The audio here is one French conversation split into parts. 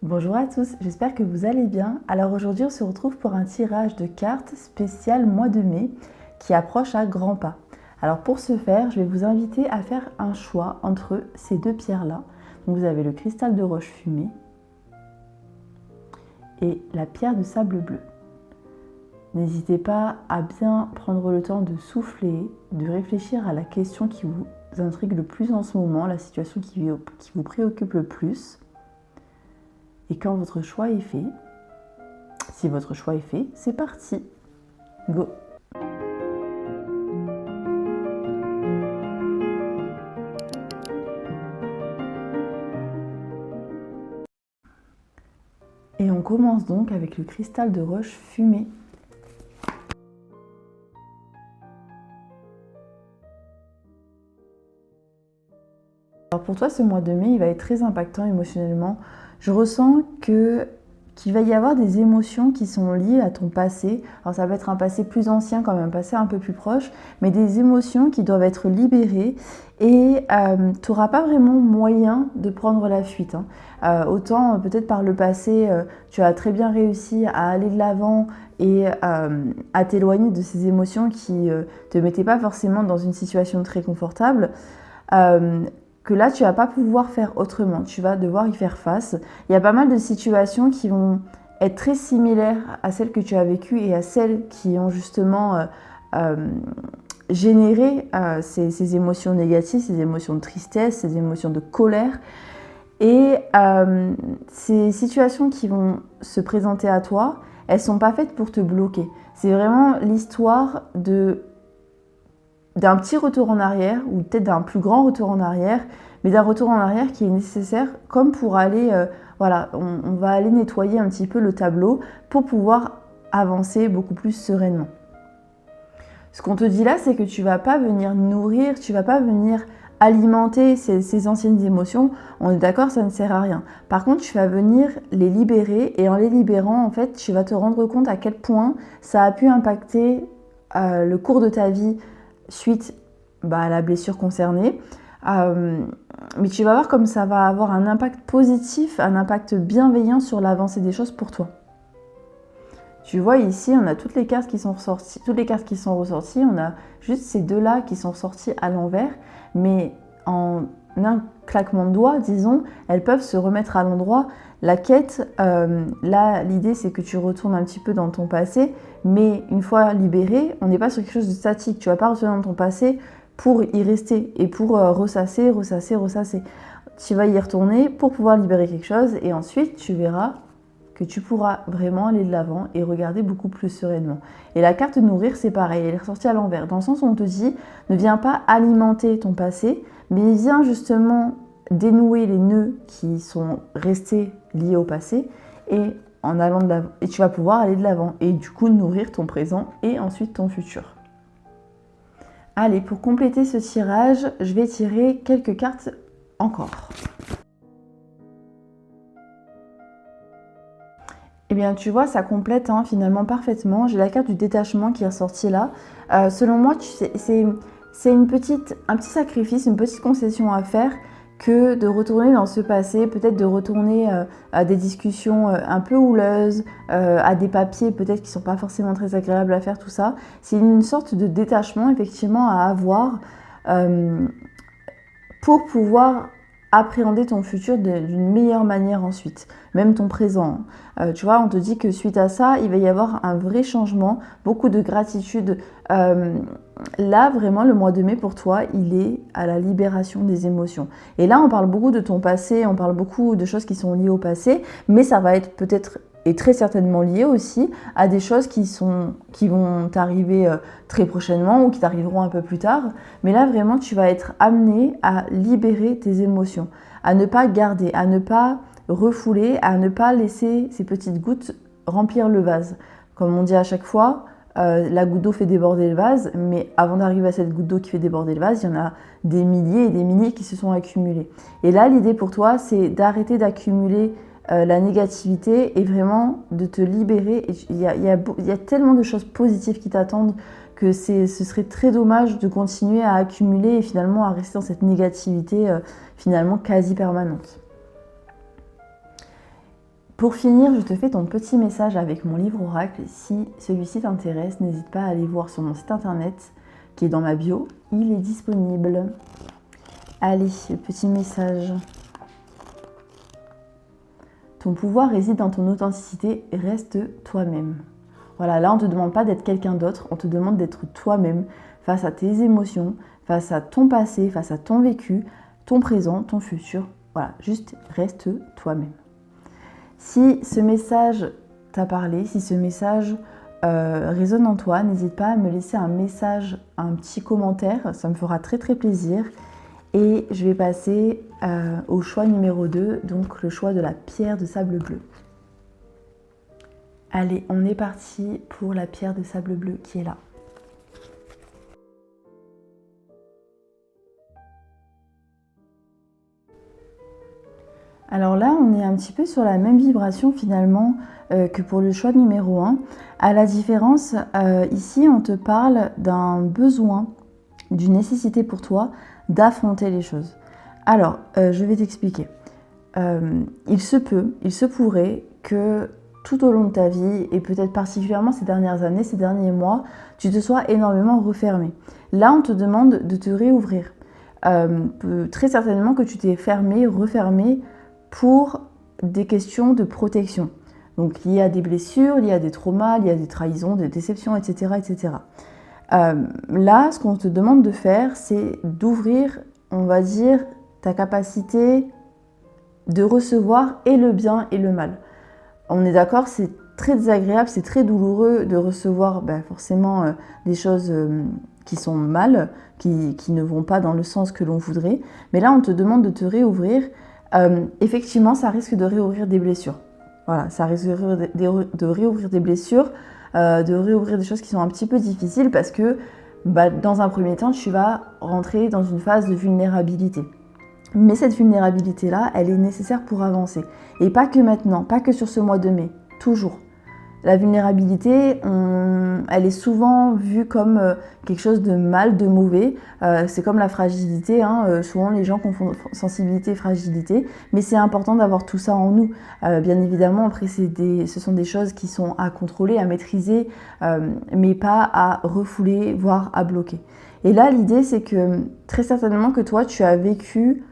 Bonjour à tous, j'espère que vous allez bien. Alors aujourd'hui on se retrouve pour un tirage de cartes spécial mois de mai qui approche à grands pas. Alors pour ce faire, je vais vous inviter à faire un choix entre ces deux pierres-là. Donc vous avez le cristal de roche fumée et la pierre de sable bleu. N'hésitez pas à bien prendre le temps de souffler, de réfléchir à la question qui vous intrigue le plus en ce moment, la situation qui vous préoccupe le plus. Et quand votre choix est fait, si votre choix est fait, c'est parti. Go! Et on commence donc avec le cristal de roche fumée. Alors pour toi, ce mois de mai, il va être très impactant émotionnellement. Je ressens qu'il va y avoir des émotions qui sont liées à ton passé. Alors ça va être un passé plus ancien comme un passé un peu plus proche, mais des émotions qui doivent être libérées et tu n'auras pas vraiment moyen de prendre la fuite. Autant peut-être par le passé, tu as très bien réussi à aller de l'avant et à t'éloigner de ces émotions qui ne te mettaient pas forcément dans une situation très confortable. Que là, tu vas pas pouvoir faire autrement, tu vas devoir y faire face. Il y a pas mal de situations qui vont être très similaires à celles que tu as vécues et à celles qui ont justement généré ces émotions négatives, ces émotions de tristesse, ces émotions de colère. Et ces situations qui vont se présenter à toi, elles sont pas faites pour te bloquer. C'est vraiment l'histoire d'un petit retour en arrière, ou peut-être d'un plus grand retour en arrière, mais d'un retour en arrière qui est nécessaire comme pour aller, on va aller nettoyer un petit peu le tableau pour pouvoir avancer beaucoup plus sereinement. Ce qu'on te dit là, c'est que tu vas pas venir nourrir, tu vas pas venir alimenter ces anciennes émotions. On est d'accord, ça ne sert à rien. Par contre, tu vas venir les libérer et en les libérant, en fait, tu vas te rendre compte à quel point ça a pu impacter le cours de ta vie suite à la blessure concernée. Mais tu vas voir comme ça va avoir un impact positif, un impact bienveillant sur l'avancée des choses pour toi. Tu vois ici, on a toutes les cartes qui sont ressorties, on a juste ces deux-là qui sont ressorties à l'envers, mais en un claquement de doigts, disons, elles peuvent se remettre à l'endroit. La quête, là, l'idée c'est que tu retournes un petit peu dans ton passé, mais une fois libéré, on n'est pas sur quelque chose de statique. Tu ne vas pas retourner dans ton passé pour y rester et pour ressasser. Tu vas y retourner pour pouvoir libérer quelque chose et ensuite tu verras que tu pourras vraiment aller de l'avant et regarder beaucoup plus sereinement. Et la carte nourrir, c'est pareil, elle est ressortie à l'envers, dans le sens où on te dit, ne viens pas alimenter ton passé, mais viens justement dénouer les nœuds qui sont restés liés au passé et en allant de l'avant. Et tu vas pouvoir aller de l'avant et du coup nourrir ton présent et ensuite ton futur. Allez, pour compléter ce tirage, je vais tirer quelques cartes encore. Eh bien, tu vois, ça complète finalement parfaitement. J'ai la carte du détachement qui est ressortie là. Selon moi, c'est un petit sacrifice, une petite concession à faire que de retourner dans ce passé, peut-être de retourner à des discussions un peu houleuses, à des papiers peut-être qui ne sont pas forcément très agréables à faire, tout ça. C'est une sorte de détachement effectivement à avoir pour pouvoir appréhender ton futur d'une meilleure manière ensuite, même ton présent. Tu vois, on te dit que suite à ça, il va y avoir un vrai changement, beaucoup de gratitude. Là, vraiment, le mois de mai pour toi, il est à la libération des émotions. Et là, on parle beaucoup de ton passé, on parle beaucoup de choses qui sont liées au passé, mais ça va être peut-être et très certainement lié aussi à des choses qui vont t'arriver très prochainement ou qui t'arriveront un peu plus tard. Mais là, vraiment, tu vas être amené à libérer tes émotions, à ne pas garder, à ne pas refouler, à ne pas laisser ces petites gouttes remplir le vase. Comme on dit à chaque fois, la goutte d'eau fait déborder le vase, mais avant d'arriver à cette goutte d'eau qui fait déborder le vase, il y en a des milliers et des milliers qui se sont accumulés. Et là, l'idée pour toi, c'est d'arrêter d'accumuler la négativité et vraiment de te libérer. Il y a tellement de choses positives qui t'attendent que ce serait très dommage de continuer à accumuler et finalement à rester dans cette négativité finalement quasi permanente. Pour finir, je te fais ton petit message avec mon livre oracle. Si celui-ci t'intéresse, n'hésite pas à aller voir sur mon site internet qui est dans ma bio. Il est disponible. Allez, le petit message. Ton pouvoir réside dans ton authenticité, reste toi-même. Voilà, là on ne te demande pas d'être quelqu'un d'autre, on te demande d'être toi-même face à tes émotions, face à ton passé, face à ton vécu, ton présent, ton futur. Voilà, juste reste toi-même. Si ce message t'a parlé, si ce message résonne en toi, n'hésite pas à me laisser un message, un petit commentaire, ça me fera très très plaisir. Et je vais passer au choix numéro 2, donc le choix de la pierre de sable bleu. Allez, on est parti pour la pierre de sable bleu qui est là. Alors là, on est un petit peu sur la même vibration finalement que pour le choix numéro 1. À la différence, ici, on te parle d'un besoin, d'une nécessité pour toi d'affronter les choses. Alors, je vais t'expliquer. Il se pourrait que tout au long de ta vie, et peut-être particulièrement ces dernières années, ces derniers mois, tu te sois énormément refermé. Là, on te demande de te réouvrir. Très certainement que tu t'es fermé, refermé pour des questions de protection. Donc liées à des blessures, liées à des traumas, liées à des trahisons, des déceptions, etc. etc. Là, ce qu'on te demande de faire, c'est d'ouvrir, on va dire, ta capacité de recevoir et le bien et le mal. On est d'accord, c'est très désagréable, c'est très douloureux de recevoir forcément des choses qui sont mal, qui ne vont pas dans le sens que l'on voudrait. Mais là, on te demande de te réouvrir. Effectivement, ça risque de réouvrir des blessures. Voilà, ça risque de réouvrir des blessures, de réouvrir des choses qui sont un petit peu difficiles parce que dans un premier temps, tu vas rentrer dans une phase de vulnérabilité. Mais cette vulnérabilité-là, elle est nécessaire pour avancer. Et pas que maintenant, pas que sur ce mois de mai, toujours. La vulnérabilité, elle est souvent vue comme quelque chose de mal, de mauvais. C'est comme la fragilité, souvent les gens confondent sensibilité et fragilité, mais c'est important d'avoir tout ça en nous. Bien évidemment, après, ce sont des choses qui sont à contrôler, à maîtriser, mais pas à refouler, voire à bloquer. Et là, l'idée, c'est que très certainement que toi, tu as vécu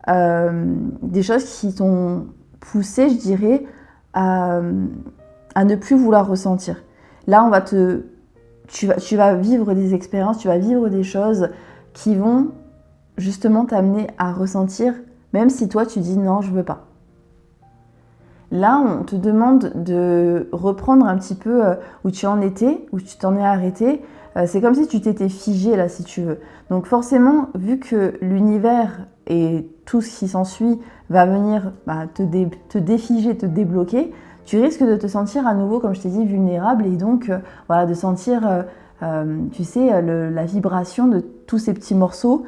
des choses qui t'ont poussé, je dirais, à ne plus vouloir ressentir. Là, tu vas vivre des expériences, tu vas vivre des choses qui vont justement t'amener à ressentir, même si toi tu dis non, je veux pas. Là, on te demande de reprendre un petit peu où tu en étais, où tu t'en es arrêté. C'est comme si tu t'étais figé là, si tu veux. Donc forcément, vu que l'univers et tout ce qui s'ensuit va venir te défiger, te débloquer, tu risques de te sentir à nouveau, comme je t'ai dit, vulnérable et donc de sentir, la vibration de tous ces petits morceaux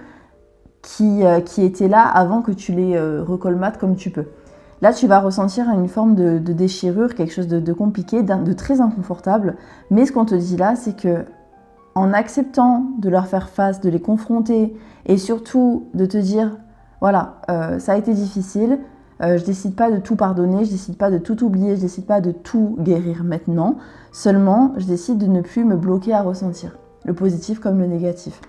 qui étaient là avant que tu les recolmates comme tu peux. Là, tu vas ressentir une forme de déchirure, quelque chose de compliqué, de très inconfortable. Mais ce qu'on te dit là, c'est que en acceptant de leur faire face, de les confronter et surtout de te dire, voilà, ça a été difficile, je décide pas de tout pardonner, je décide pas de tout oublier, je décide pas de tout guérir maintenant. Seulement, je décide de ne plus me bloquer à ressentir, le positif comme le négatif.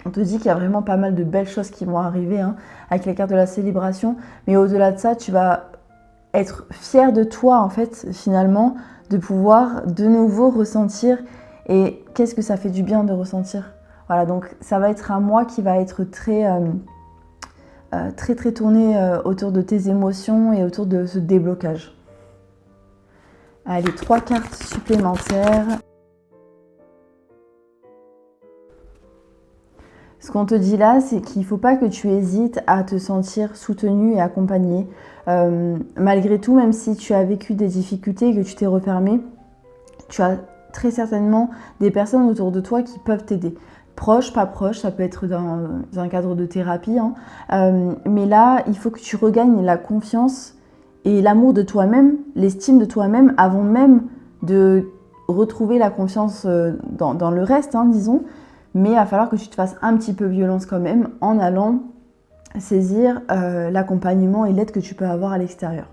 On te dit qu'il y a vraiment pas mal de belles choses qui vont arriver avec la carte de la célébration. Mais au-delà de ça, tu vas être fier de toi, en fait, finalement, de pouvoir de nouveau ressentir. Et qu'est-ce que ça fait du bien de ressentir? Voilà, donc ça va être un mois qui va être très tourné autour de tes émotions et autour de ce déblocage. Allez, 3 cartes supplémentaires. Ce qu'on te dit là, c'est qu'il ne faut pas que tu hésites à te sentir soutenu et accompagné. Malgré tout, même si tu as vécu des difficultés et que tu t'es refermé, tu as très certainement des personnes autour de toi qui peuvent t'aider. Proche, pas proche, ça peut être dans un cadre de thérapie. Mais là, il faut que tu regagnes la confiance et l'amour de toi-même, l'estime de toi-même, avant même de retrouver la confiance dans le reste, disons. Mais il va falloir que tu te fasses un petit peu violence quand même en allant saisir l'accompagnement et l'aide que tu peux avoir à l'extérieur.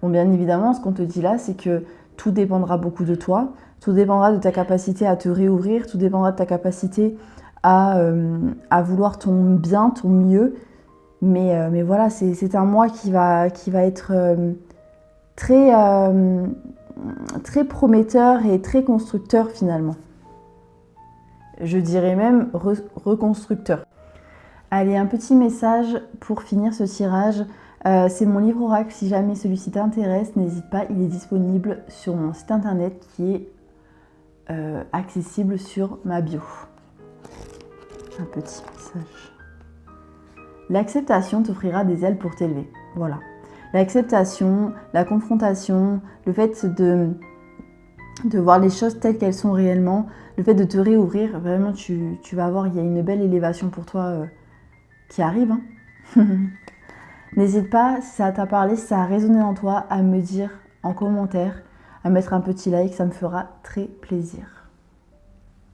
Bon, bien évidemment, ce qu'on te dit là, c'est que tout dépendra beaucoup de toi, tout dépendra de ta capacité à te réouvrir, tout dépendra de ta capacité à vouloir ton bien, ton mieux. Mais voilà, c'est un mois qui va être très, très prometteur et très constructeur finalement. Je dirais même reconstructeur. Allez, un petit message pour finir ce tirage. C'est mon livre oracle, si jamais celui-ci t'intéresse, n'hésite pas, il est disponible sur mon site internet qui est accessible sur ma bio. Un petit message. L'acceptation t'offrira des ailes pour t'élever. Voilà. L'acceptation, la confrontation, le fait de voir les choses telles qu'elles sont réellement, le fait de te réouvrir, vraiment tu vas voir, il y a une belle élévation pour toi qui arrive. Hein. N'hésite pas, si ça t'a parlé, si ça a résonné en toi, à me dire en commentaire, à mettre un petit like, ça me fera très plaisir.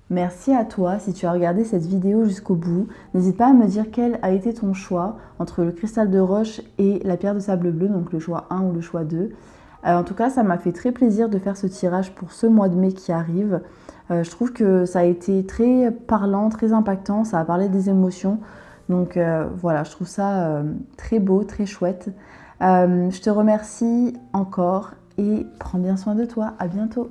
Merci à toi si tu as regardé cette vidéo jusqu'au bout. N'hésite pas à me dire quel a été ton choix entre le cristal de roche et la pierre de sable bleu, donc le choix 1 ou le choix 2. En tout cas, ça m'a fait très plaisir de faire ce tirage pour ce mois de mai qui arrive. Je trouve que ça a été très parlant, très impactant, ça a parlé des émotions. Donc voilà, je trouve ça très beau, très chouette. Je te remercie encore et prends bien soin de toi. À bientôt.